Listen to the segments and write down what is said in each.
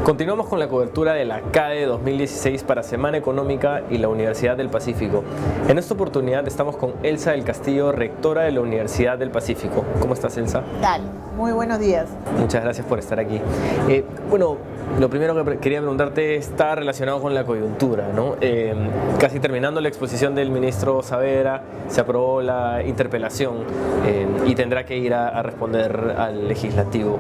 Continuamos con la cobertura de la CADE 2016 para Semana Económica y la Universidad del Pacífico. En esta oportunidad estamos con Elsa del Castillo, rectora de la Universidad del Pacífico. ¿Cómo estás, Elsa? ¿Qué tal? Muy buenos días. Muchas gracias por estar aquí. Lo primero que quería preguntarte está relacionado con la coyuntura, ¿no? Casi terminando la exposición del ministro Saavedra, se aprobó la interpelación y tendrá que ir a responder al legislativo.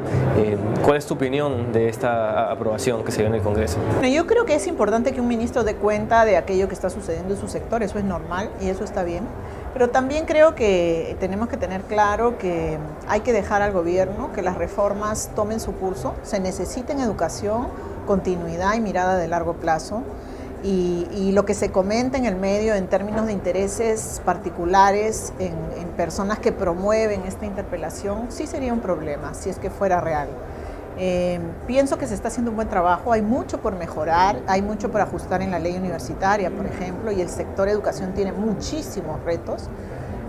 ¿Cuál es tu opinión de esta aprobación que se dio en el Congreso? Yo creo que es importante que un ministro dé cuenta de aquello que está sucediendo en su sector, eso es normal y eso está bien. Pero también creo que tenemos que tener claro que hay que dejar al gobierno que las reformas tomen su curso. Se necesita en educación continuidad y mirada de largo plazo. Y lo que se comenta en el medio en términos de intereses particulares en personas que promueven esta interpelación sí sería un problema si es que fuera real. Pienso que se está haciendo un buen trabajo, hay mucho por mejorar, hay mucho por ajustar en la ley universitaria, por ejemplo, y el sector educación tiene muchísimos retos,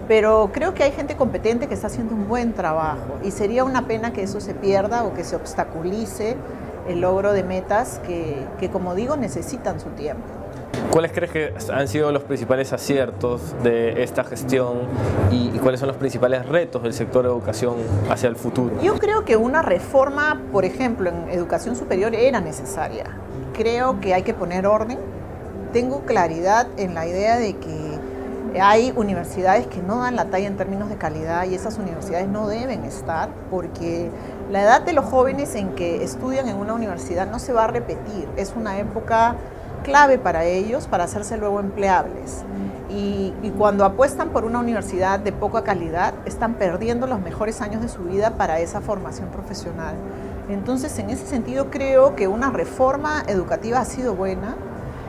pero creo que hay gente competente que está haciendo un buen trabajo y sería una pena que eso se pierda o que se obstaculice el logro de metas que como digo, necesitan su tiempo. ¿Cuáles crees que han sido los principales aciertos de esta gestión y cuáles son los principales retos del sector de educación hacia el futuro? Yo creo que una reforma, por ejemplo, en educación superior era necesaria. Creo que hay que poner orden. Tengo claridad en la idea de que hay universidades que no dan la talla en términos de calidad y esas universidades no deben estar porque la edad de los jóvenes en que estudian en una universidad no se va a repetir. Es una época clave para ellos, para hacerse luego empleables. Y cuando apuestan por una universidad de poca calidad, están perdiendo los mejores años de su vida para esa formación profesional. Entonces, en ese sentido, creo que una reforma educativa ha sido buena.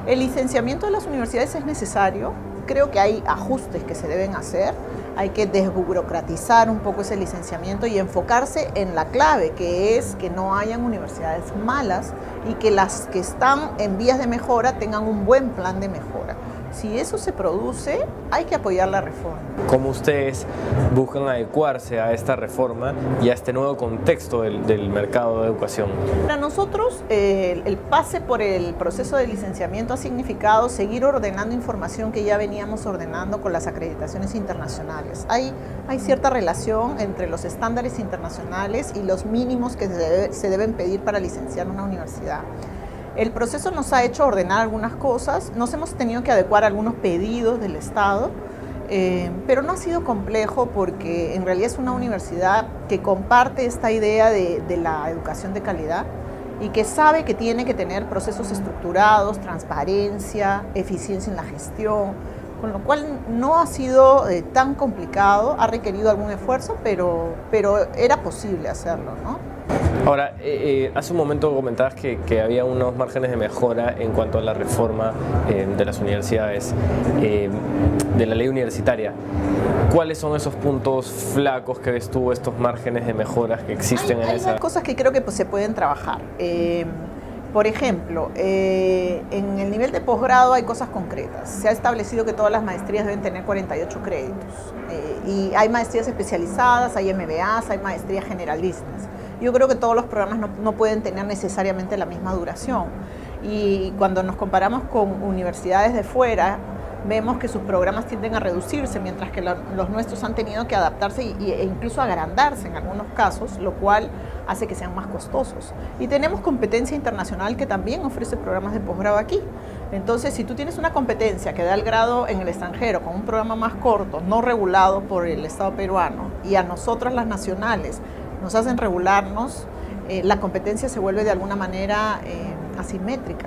El licenciamiento de las universidades es necesario. Creo que hay ajustes que se deben hacer. Hay que desburocratizar un poco ese licenciamiento y enfocarse en la clave, que es que no hayan universidades malas y que las que están en vías de mejora tengan un buen plan de mejora. Si eso se produce, hay que apoyar la reforma. ¿Cómo ustedes buscan adecuarse a esta reforma y a este nuevo contexto del mercado de educación? Para nosotros, el pase por el proceso de licenciamiento ha significado seguir ordenando información que ya veníamos ordenando con las acreditaciones internacionales. Hay cierta relación entre los estándares internacionales y los mínimos que se deben pedir para licenciar una universidad. El proceso nos ha hecho ordenar algunas cosas, nos hemos tenido que adecuar a algunos pedidos del Estado, pero no ha sido complejo porque en realidad es una universidad que comparte esta idea de la educación de calidad y que sabe que tiene que tener procesos estructurados, transparencia, eficiencia en la gestión, con lo cual no ha sido tan complicado, ha requerido algún esfuerzo, pero era posible hacerlo, ¿no? Ahora, hace un momento comentabas que había unos márgenes de mejora en cuanto a la reforma de las universidades, de la ley universitaria. ¿Cuáles son esos puntos flacos que ves tú, estos márgenes de mejoras que existen en esa? Hay cosas que creo que se pueden trabajar. Por ejemplo, en el nivel de posgrado hay cosas concretas. Se ha establecido que todas las maestrías deben tener 48 créditos. Y hay maestrías especializadas, hay MBAs, hay maestrías generalistas. Yo creo que todos los programas no pueden tener necesariamente la misma duración. Y cuando nos comparamos con universidades de fuera, vemos que sus programas tienden a reducirse, mientras que los nuestros han tenido que adaptarse e incluso agrandarse en algunos casos, lo cual hace que sean más costosos. Y tenemos competencia internacional que también ofrece programas de posgrado aquí. Entonces, si tú tienes una competencia que da el grado en el extranjero con un programa más corto, no regulado por el Estado peruano, y a nosotros las nacionales nos hacen regularnos, la competencia se vuelve de alguna manera asimétrica.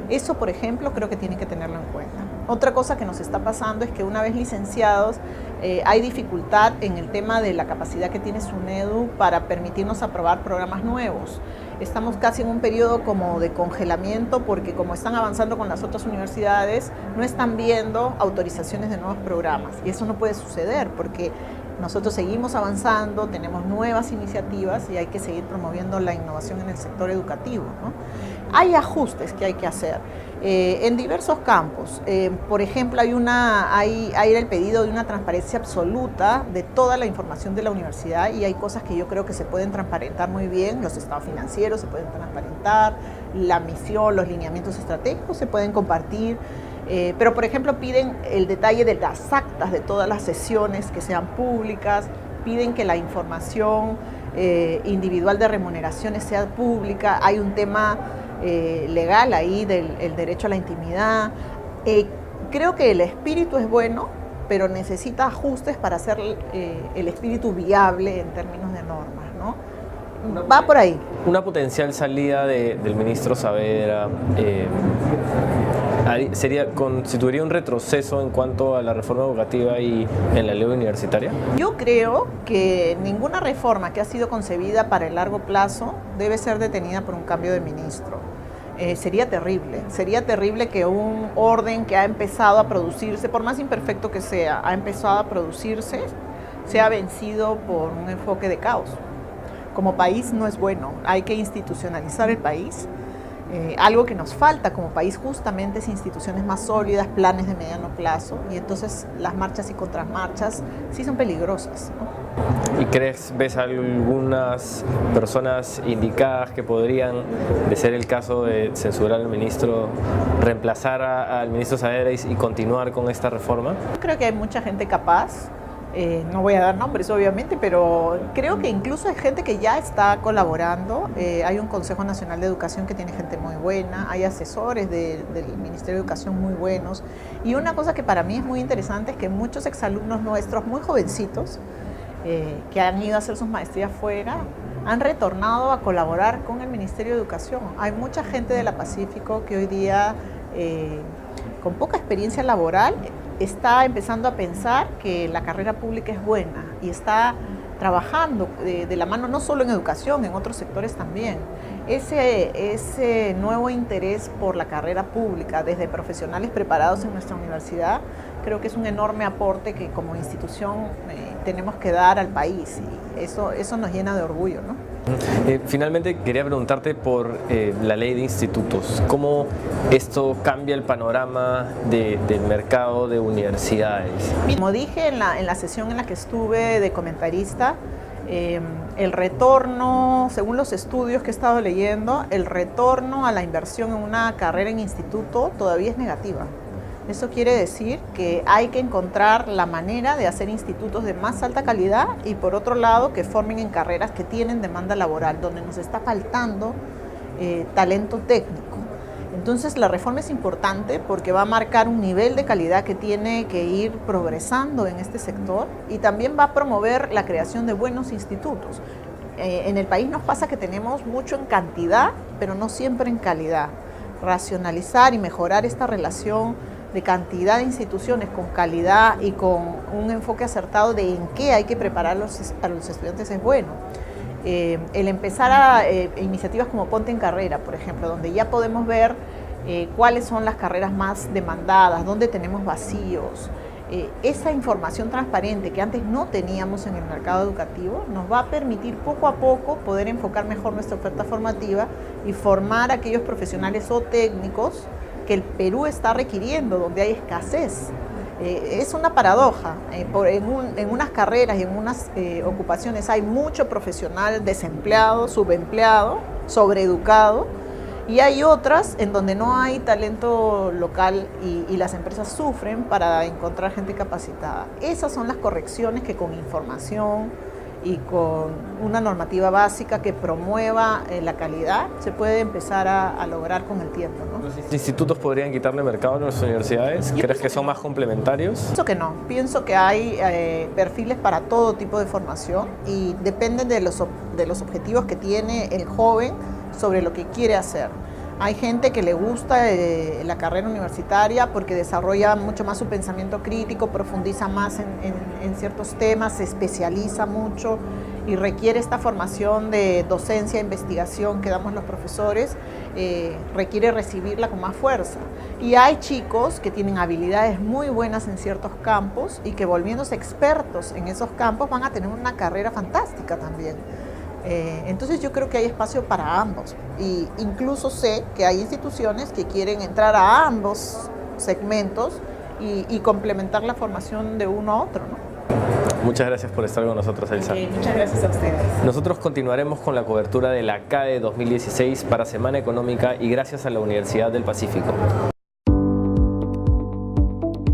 Eso, por ejemplo, creo que tienen que tenerlo en cuenta. Otra cosa que nos está pasando es que una vez licenciados hay dificultad en el tema de la capacidad que tiene SUNEDU para permitirnos aprobar programas nuevos. Estamos casi en un periodo como de congelamiento porque como están avanzando con las otras universidades, no están viendo autorizaciones de nuevos programas. Y eso no puede suceder porque nosotros seguimos avanzando, tenemos nuevas iniciativas y hay que seguir promoviendo la innovación en el sector educativo, ¿no? Hay ajustes que hay que hacer en diversos campos. Por ejemplo, hay el pedido de una transparencia absoluta de toda la información de la universidad y hay cosas que yo creo que se pueden transparentar muy bien. Los estados financieros se pueden transparentar, la misión, los lineamientos estratégicos se pueden compartir, pero por ejemplo piden el detalle de las actas de todas las sesiones que sean públicas, piden que la información individual de remuneraciones sea pública, hay un tema legal ahí del derecho a la intimidad. Creo que el espíritu es bueno, pero necesita ajustes para hacer el espíritu viable en términos de normas, ¿no? Va por ahí. Una potencial salida del ministro Saavedra constituiría un retroceso en cuanto a la reforma educativa y en la ley universitaria. Yo creo que ninguna reforma que ha sido concebida para el largo plazo debe ser detenida por un cambio de ministro. Sería terrible que un orden que ha empezado a producirse, por más imperfecto que sea, ha empezado a producirse, sea vencido por un enfoque de caos. Como país no es bueno, hay que institucionalizar el país. Algo que nos falta como país justamente es instituciones más sólidas, planes de mediano plazo, y entonces las marchas y contramarchas sí son peligrosas, ¿no? ¿Y ves algunas personas indicadas que podrían, de ser el caso de censurar al ministro, reemplazar al ministro Saavedra y continuar con esta reforma? Creo que hay mucha gente capaz. No voy a dar nombres obviamente, pero creo que incluso hay gente que ya está colaborando. Hay un Consejo Nacional de Educación que tiene gente muy buena, hay asesores del Ministerio de Educación muy buenos, y una cosa que para mí es muy interesante es que muchos exalumnos nuestros muy jovencitos que han ido a hacer sus maestrías fuera han retornado a colaborar con el Ministerio de Educación. Hay mucha gente de la Pacífico que hoy día con poca experiencia laboral está empezando a pensar que la carrera pública es buena y está trabajando de la mano no solo en educación, en otros sectores también. Ese nuevo interés por la carrera pública desde profesionales preparados en nuestra universidad creo que es un enorme aporte que como institución tenemos que dar al país, y eso nos llena de orgullo, ¿no? Finalmente quería preguntarte por la ley de institutos. ¿Cómo esto cambia el panorama del mercado de universidades? Como dije en la sesión en la que estuve de comentarista, el retorno, según los estudios que he estado leyendo, el retorno a la inversión en una carrera en instituto todavía es negativa. Eso quiere decir que hay que encontrar la manera de hacer institutos de más alta calidad y por otro lado que formen en carreras que tienen demanda laboral, donde nos está faltando talento técnico. Entonces la reforma es importante porque va a marcar un nivel de calidad que tiene que ir progresando en este sector y también va a promover la creación de buenos institutos. En el país nos pasa que tenemos mucho en cantidad, pero no siempre en calidad. Racionalizar y mejorar esta relación de cantidad de instituciones con calidad y con un enfoque acertado de en qué hay que preparar a los estudiantes es bueno. El empezar a iniciativas como Ponte en Carrera, por ejemplo, donde ya podemos ver cuáles son las carreras más demandadas, dónde tenemos vacíos. Esa información transparente que antes no teníamos en el mercado educativo nos va a permitir poco a poco poder enfocar mejor nuestra oferta formativa y formar a aquellos profesionales o técnicos que el Perú está requiriendo, donde hay escasez. Es una paradoja. En unas carreras y en unas ocupaciones hay mucho profesional desempleado, subempleado, sobreeducado, y hay otras en donde no hay talento local y las empresas sufren para encontrar gente capacitada. Esas son las correcciones que con información y con una normativa básica que promueva la calidad se puede empezar a lograr con el tiempo, ¿no? ¿Los institutos podrían quitarle mercado a nuestras universidades? ¿Crees que son más complementarios? Pienso que no. Pienso que hay perfiles para todo tipo de formación y dependen de los objetivos que tiene el joven sobre lo que quiere hacer. Hay gente que le gusta la carrera universitaria porque desarrolla mucho más su pensamiento crítico, profundiza más en ciertos temas, se especializa mucho y requiere esta formación de docencia e investigación que damos los profesores, requiere recibirla con más fuerza. Y hay chicos que tienen habilidades muy buenas en ciertos campos y que volviéndose expertos en esos campos van a tener una carrera fantástica también. Entonces yo creo que hay espacio para ambos y incluso sé que hay instituciones que quieren entrar a ambos segmentos y complementar la formación de uno a otro, ¿no? Muchas gracias por estar con nosotros, Elsa. Muchas gracias a ustedes. Nosotros continuaremos con la cobertura de la CADE 2016 para Semana Económica y gracias a la Universidad del Pacífico.